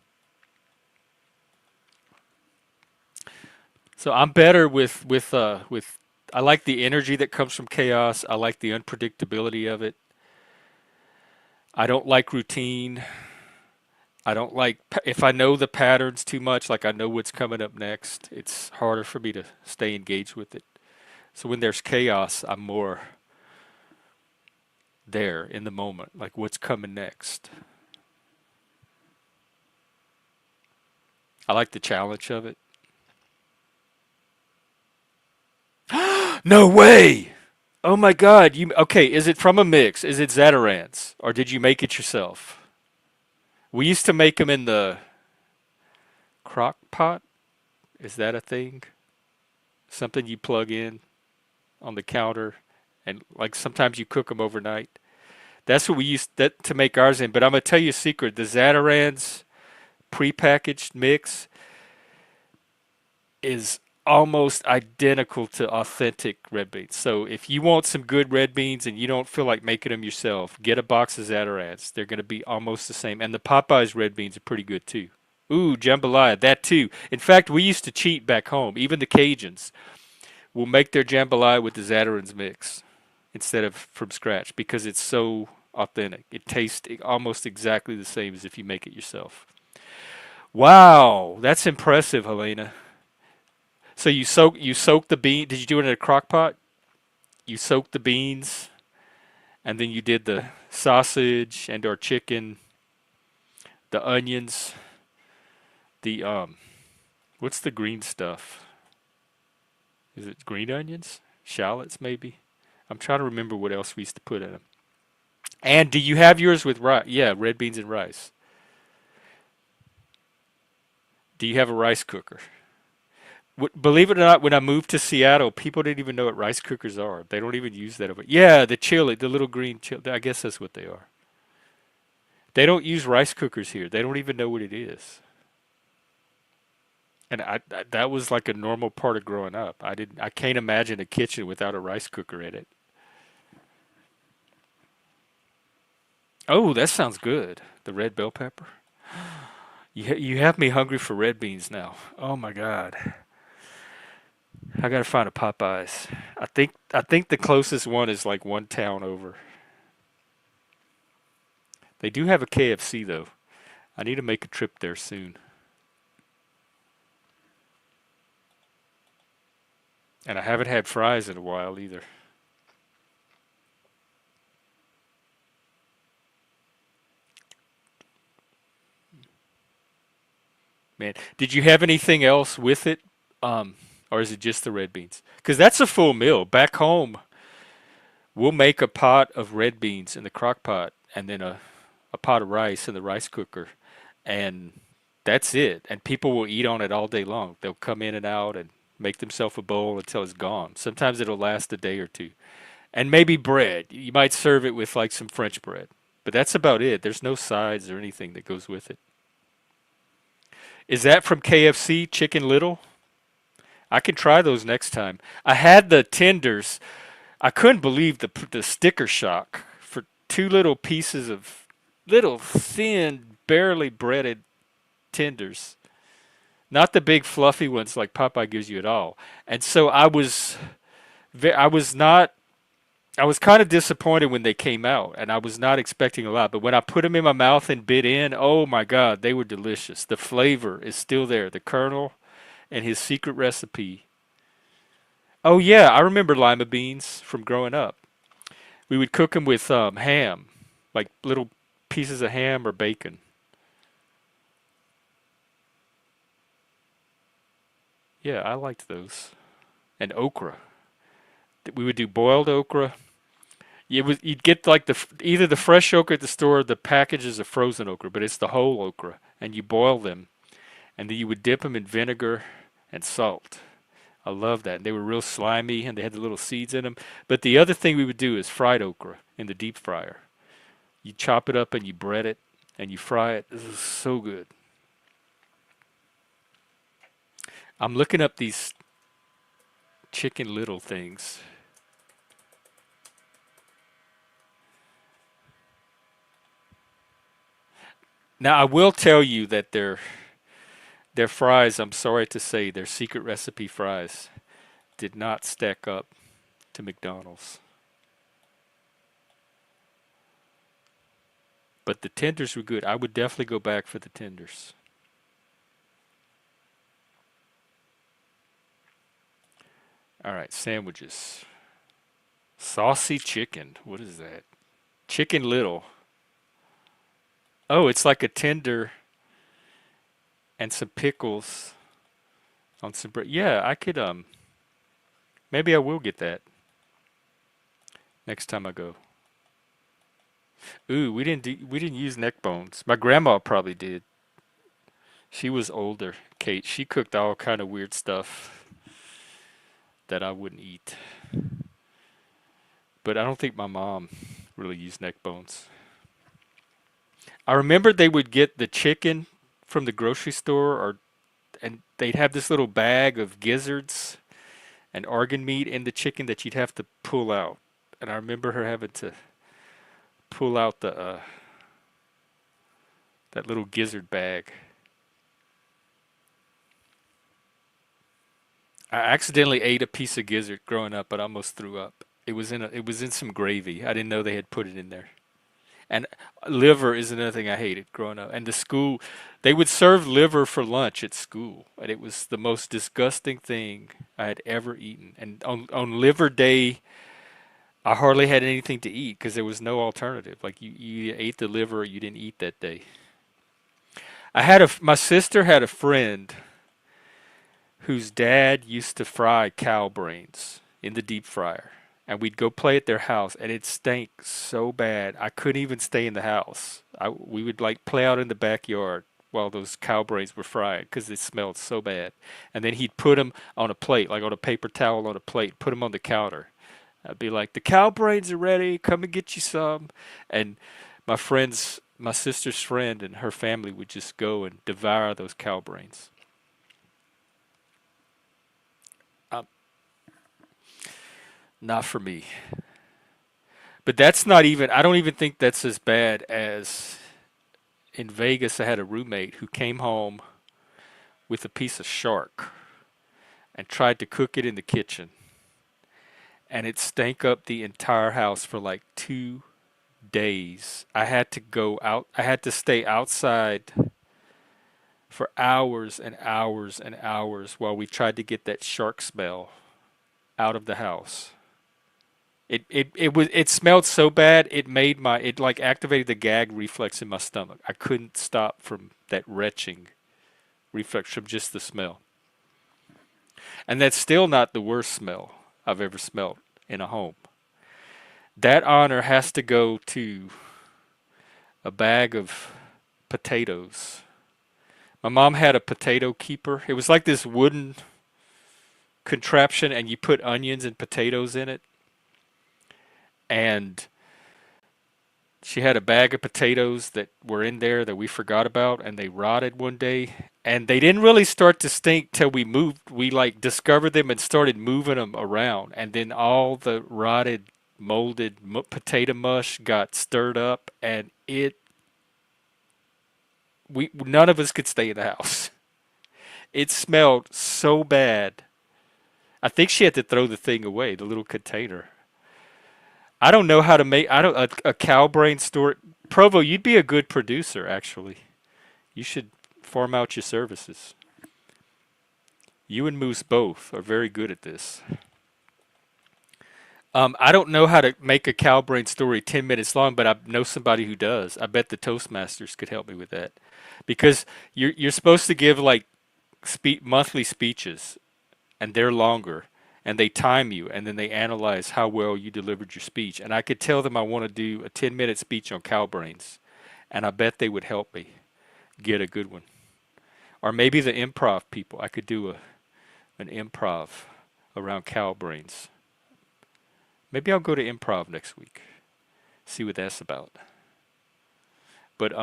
So I'm better with. I like the energy that comes from chaos. I like the unpredictability of it. I don't like routine. I don't like if I know the patterns too much, like I know what's coming up next, it's harder for me to stay engaged with it. So when there's chaos, I'm more there in the moment, like what's coming next. I like the challenge of it. No way! Oh my God! You okay? Is it from a mix? Is it Zatarans, or did you make it yourself? We used to make them in the crock pot. Is that a thing? Something you plug in on the counter, and like sometimes you cook them overnight. That's what we used that to make ours in. But I'm gonna tell you a secret: the Zatarans prepackaged mix is almost identical to authentic red beans. So if you want some good red beans and you don't feel like making them yourself, get a box of Zatarans. They're going to be almost the same. And the Popeyes red beans are pretty good too. Ooh, jambalaya, that too. In fact, we used to cheat back home. Even the Cajuns will make their jambalaya with the Zatarans mix instead of from scratch because it's so authentic. It tastes almost exactly the same as if you make it yourself. Wow, that's impressive, Helena. So you soak the bean. Did you do it in a crock pot? You soaked the beans, and then you did the sausage and or chicken, the onions, the what's the green stuff? Is it green onions? Shallots maybe? I'm trying to remember what else we used to put in them. And do you have yours with rice? Yeah, red beans and rice. Do you have a rice cooker? Believe it or not, when I moved to Seattle, people didn't even know what rice cookers are. They don't even use that over. Yeah, the chili, the little green chili. I guess that's what they are. They don't use rice cookers here. They don't even know what it is. And that was like a normal part of growing up. I can't imagine a kitchen without a rice cooker in it. Oh, that sounds good. The red bell pepper. You have me hungry for red beans now. Oh my God. I gotta find a Popeyes. I think the closest one is like one town over. They do have a KFC though. I need to make a trip there soon. And I haven't had fries in a while either. Man, did you have anything else with it? Um, or is it just the red beans? Because that's a full meal. Back home, we'll make a pot of red beans in the crock pot and then a pot of rice in the rice cooker. And that's it. And people will eat on it all day long. They'll come in and out and make themselves a bowl until it's gone. Sometimes it'll last a day or two. And maybe bread. You might serve it with like some French bread. But that's about it. There's no sides or anything that goes with it. Is that from KFC, Chicken Little? I can try those next time. I had the tenders. I couldn't believe the sticker shock for two little pieces of little thin, barely breaded tenders. Not the big fluffy ones like Popeye gives you at all. And so I was not I was kind of disappointed when they came out, and I was not expecting a lot. But when I put them in my mouth and bit in, oh my God, they were delicious. The flavor is still there. The Colonel and his secret recipe. Oh yeah, I remember lima beans from growing up. We would cook them with ham, like little pieces of ham or bacon. Yeah, I liked those. And okra. We would do boiled okra. You'd get like either the fresh okra at the store, or the packages of frozen okra, but it's the whole okra, and you boil them, and then you would dip them in vinegar and salt. I love that. And they were real slimy, and they had the little seeds in them. But the other thing we would do is fried okra in the deep fryer. You chop it up and you bread it, and you fry it. This is so good. I'm looking up these Chicken Little things. Now I will tell you that their fries, I'm sorry to say, their secret recipe fries did not stack up to McDonald's. But the tenders were good. I would definitely go back for the tenders. All right, sandwiches. Saucy chicken. What is that? Chicken Little. Oh, it's like a tender and some pickles on some bread. Yeah, I could maybe I will get that next time I go. Ooh, we didn't use neck bones. My grandma probably did. She was older, Kate. She cooked all kind of weird stuff that I wouldn't eat. But I don't think my mom really used neck bones. I remember they would get the chicken from the grocery store, or and they'd have this little bag of gizzards and organ meat in the chicken that you'd have to pull out. And I remember her having to pull out the that little gizzard bag. I accidentally ate a piece of gizzard growing up, but I almost threw up. It was in some gravy. I didn't know they had put it in there. And liver is another thing I hated growing up. And the school, they would serve liver for lunch at school, and it was the most disgusting thing I had ever eaten. And on liver day, I hardly had anything to eat because there was no alternative. Like you ate the liver or you didn't eat that day. My sister had a friend whose dad used to fry cow brains in the deep fryer. And we'd go play at their house, and it stank so bad I couldn't even stay in the house. We would like play out in the backyard while those cow brains were fried because it smelled so bad. And then he'd put them on a plate, like on a paper towel on a plate, put them on the counter. I'd be like, "The cow brains are ready. Come and get you some." And my sister's friend and her family would just go and devour those cow brains. Um, Not for me. But that's not even, I don't even think that's as bad as in Vegas. I had a roommate who came home with a piece of shark and tried to cook it in the kitchen. And it stank up the entire house for like 2 days. I had to go out, I had to stay outside for hours and hours and hours while we tried to get that shark smell out of the house. It smelled so bad it like activated the gag reflex in my stomach. I couldn't stop from that retching reflex from just the smell. And that's still not the worst smell I've ever smelled in a home. That honor has to go to a bag of potatoes. My mom had a potato keeper. It was like this wooden contraption, and you put onions and potatoes in it. And she had a bag of potatoes that were in there that we forgot about, and they rotted one day. And they didn't really start to stink till we moved. We like discovered them and started moving them around, and then all the rotted, molded potato mush got stirred up, and it we none of us could stay in the house. It smelled so bad. I think she had to throw the thing away, the little container. I don't know how to make. I don't a cow brain story. Provo, you'd be a good producer, actually. You should farm out your services. You and Moose both are very good at this. I don't know how to make a cow brain story 10 minutes long, but I know somebody who does. I bet the Toastmasters could help me with that. Because you're supposed to give like monthly speeches, and they're longer, and they time you, and then they analyze how well you delivered your speech. And I could tell them I want to do a 10-minute speech on cow brains, and I bet they would help me get a good one. Or maybe the improv people. I could do an improv around cow brains. Maybe I'll go to improv next week. See what that's about. But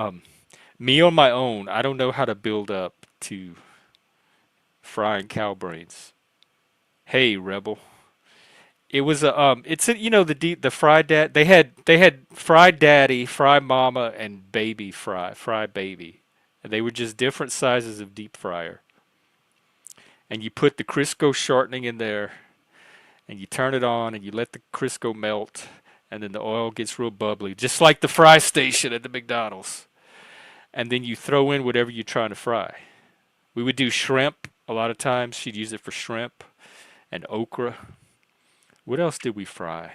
me on my own, I don't know how to build up to frying cow brains. Hey, rebel. It was a it's a, the fried dad. They had fried daddy, fried mama, and baby fry baby, and they were just different sizes of deep fryer. And you put the Crisco shortening in there, and you turn it on, and you let the Crisco melt, and then the oil gets real bubbly, just like the fry station at the McDonald's. And then you throw in whatever you're trying to fry. We would do shrimp a lot of times. She'd use it for shrimp and okra. What else did we fry?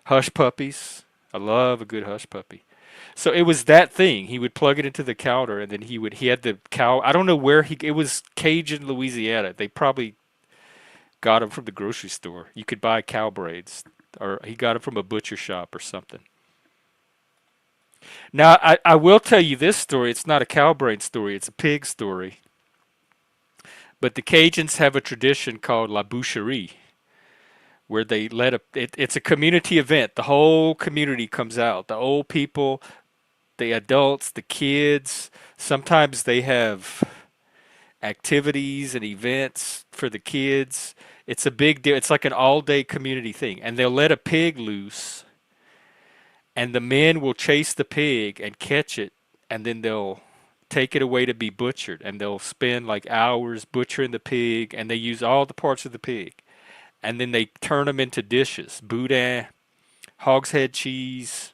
Hush puppies. I love a good hush puppy. So it was that thing. He would plug it into the counter, and then he had the cow. I don't know where it was Cajun, Louisiana. They probably got them from the grocery store. You could buy cow braids, or he got them from a butcher shop or something. Now, I will tell you this story. It's not a cow brain story. It's a pig story. But the Cajuns have a tradition called La Boucherie, where they it's a community event. The whole community comes out. The old people, the adults, the kids. Sometimes they have activities and events for the kids. It's a big deal. It's like an all-day community thing. And they'll let a pig loose, and the men will chase the pig and catch it, and then they'll take it away to be butchered, and they'll spend like hours butchering the pig, and they use all the parts of the pig, and then they turn them into dishes: boudin, hog's head cheese,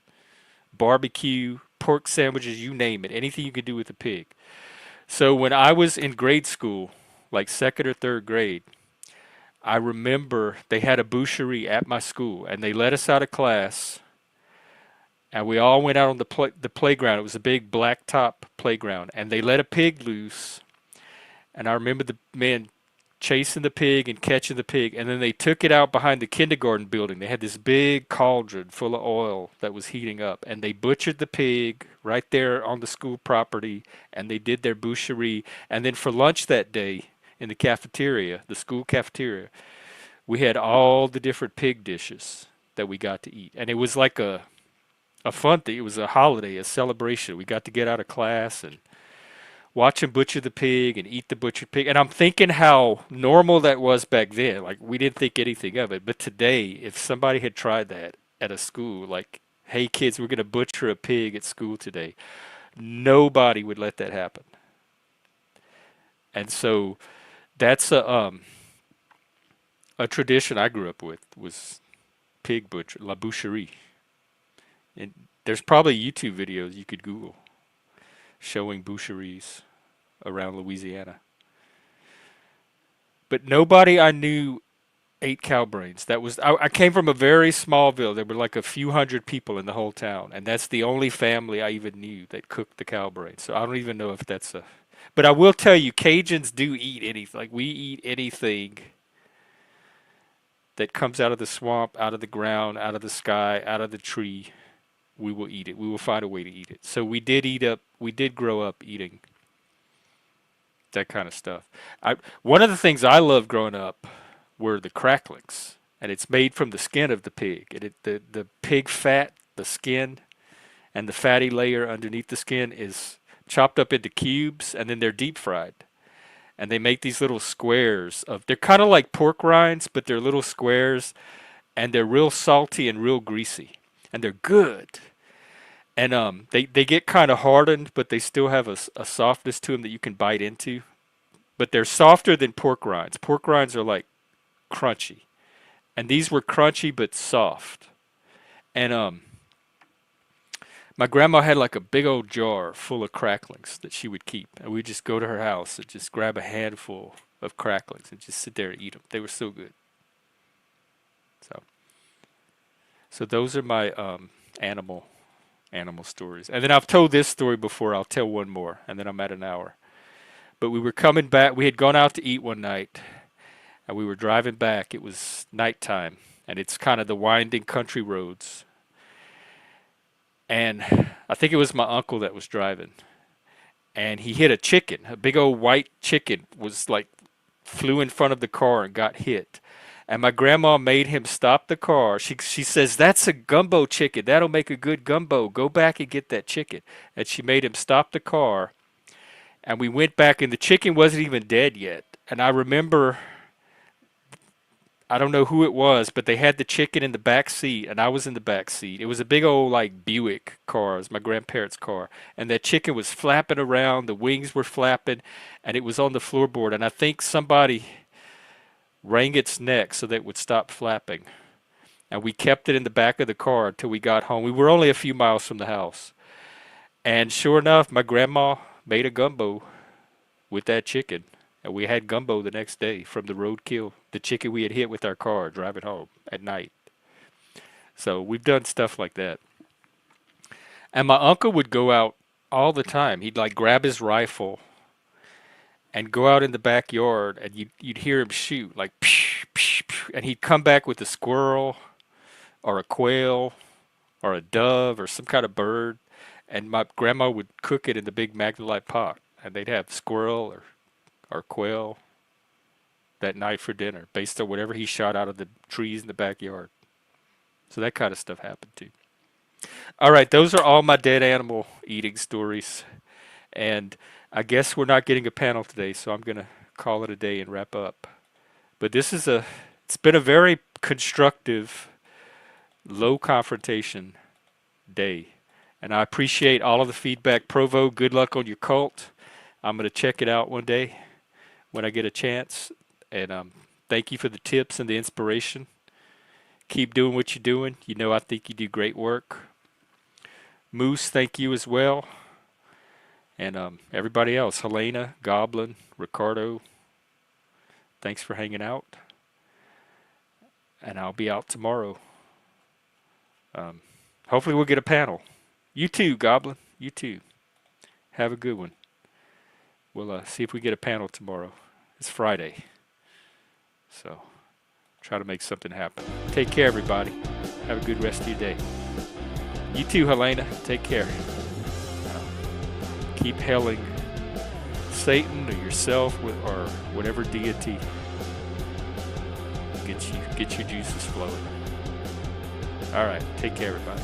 barbecue, pork sandwiches, you name it, anything you could do with a pig. So when I was in grade school, like second or third grade, I remember they had a boucherie at my school, and they let us out of class, and we all went out on the playground. It was a big blacktop playground, and they let a pig loose. And I remember the men chasing the pig and catching the pig, and then they took it out behind the kindergarten building. They had this big cauldron full of oil that was heating up, and they butchered the pig right there on the school property, and they did their boucherie. And then for lunch that day in the cafeteria, the school cafeteria, we had all the different pig dishes that we got to eat. And it was like a fun thing. It was a holiday, a celebration. We got to get out of class and watch him butcher the pig and eat the butchered pig. And I'm thinking how normal that was back then. Like, we didn't think anything of it. But today, if somebody had tried that at a school, like, hey kids, we're going to butcher a pig at school today, nobody would let that happen. And so that's a tradition I grew up with, was pig butcher, la boucherie. And there's probably YouTube videos you could Google showing boucheries around Louisiana. But nobody I knew ate cow brains. I came from a very small village. There were like a few hundred people in the whole town, and that's the only family I even knew that cooked the cow brains. So I don't even know if that's a. But I will tell you, Cajuns do eat anything. Like, we eat anything that comes out of the swamp, out of the ground, out of the sky, out of the tree. We will eat it. We will find a way to eat it. So we did grow up eating that kind of stuff. One of the things I loved growing up were the cracklings, and it's made from the skin of the pig. The pig fat, the skin, and the fatty layer underneath the skin is chopped up into cubes, and then they're deep fried. And they make these little squares of, they're kind of like pork rinds, but they're little squares, and they're real salty and real greasy, and they're good. And they get kind of hardened, but they still have a softness to them that you can bite into. But they're softer than pork rinds. Pork rinds are like crunchy, and these were crunchy but soft. And my grandma had like a big old jar full of cracklings that she would keep, and we'd just go to her house and just grab a handful of cracklings and just sit there and eat them. They were so good. So those are my animal stories. And then I've told this story before. I'll tell one more, and then I'm at an hour. But we were coming back. We had gone out to eat one night, and we were driving back. It was nighttime, and it's kind of the winding country roads. And I think it was my uncle that was driving, and he hit a chicken. A big old white chicken was like flew in front of the car and got hit. And my grandma made him stop the car. She says, "That's a gumbo chicken. That'll make a good gumbo. Go back and get that chicken." And she made him stop the car. And we went back, and the chicken wasn't even dead yet. And I remember, I don't know who it was, but they had the chicken in the back seat, and I was in the back seat. It was a big old like Buick car. It was my grandparents' car. And that chicken was flapping around. The wings were flapping, and it was on the floorboard. And I think somebody wrung its neck so that it would stop flapping. And we kept it in the back of the car until we got home. We were only a few miles from the house. And sure enough, my grandma made a gumbo with that chicken. And we had gumbo the next day from the roadkill, the chicken we had hit with our car driving home at night. So we've done stuff like that. And my uncle would go out all the time. He'd like grab his rifle and go out in the backyard, and you'd hear him shoot, like, psh, psh, psh, and he'd come back with a squirrel or a quail or a dove or some kind of bird, and my grandma would cook it in the big Magnolite pot, and they'd have squirrel or quail that night for dinner, based on whatever he shot out of the trees in the backyard. So that kind of stuff happened too. All right, those are all my dead animal eating stories, and I guess we're not getting a panel today, so I'm going to call it a day and wrap up. But it's been a very constructive, low confrontation day. And I appreciate all of the feedback. Provo, good luck on your cult. I'm going to check it out one day when I get a chance. And thank you for the tips and the inspiration. Keep doing what you're doing. You know, I think you do great work. Moose, thank you as well. And everybody else, Helena, Goblin, Ricardo, thanks for hanging out. And I'll be out tomorrow. Hopefully we'll get a panel. You too, Goblin. You too. Have a good one. We'll see if we get a panel tomorrow. It's Friday. So try to make something happen. Take care, everybody. Have a good rest of your day. You too, Helena. Take care. Keep hailing Satan or yourself or whatever deity get your juices flowing. All right, take care, everybody.